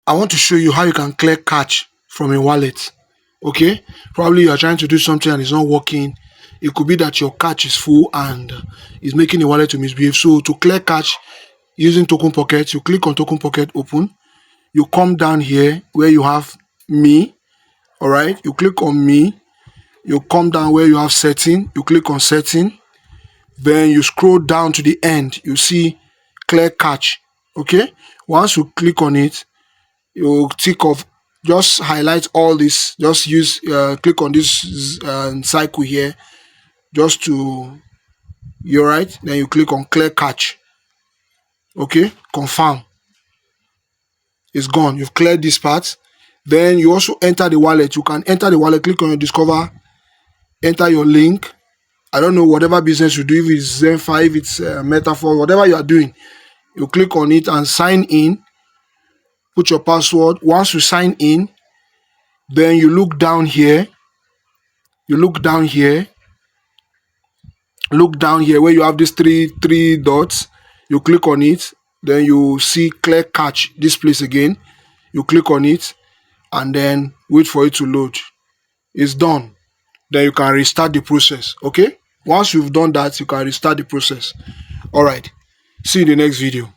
I want to show you how you can clear cache from a wallet. Okay, probably you are trying to do something and it's not working. It could be that your cache is full and is making the wallet to misbehave. So to clear cache using token pocket, you click on token pocket, open. You come down here where you have me. All right, you click on me. You come down where you have setting. You click on setting. Then you scroll down to the end. You see clear cache. Okay, once you click on it, you tick off, just highlight all this, just use click on this cycle here just to, you're right, then you click on clear cache. Okay, confirm, it's gone, you've cleared this part. Then you also enter the wallet. You can enter the wallet, click on your discover, enter your link. I don't know, whatever business you do, if it's Zen5, if it's Metaphor, whatever you are doing, you click on it and sign in, put your password. Once you sign in, then you look down here, look down here where you have these three dots. You click on it, then you see clear cache, this place again. You click on it and then wait for it to load. It's done. Then you can restart the process. Okay, once you've done that, you can restart the process. All right, see you in the next video.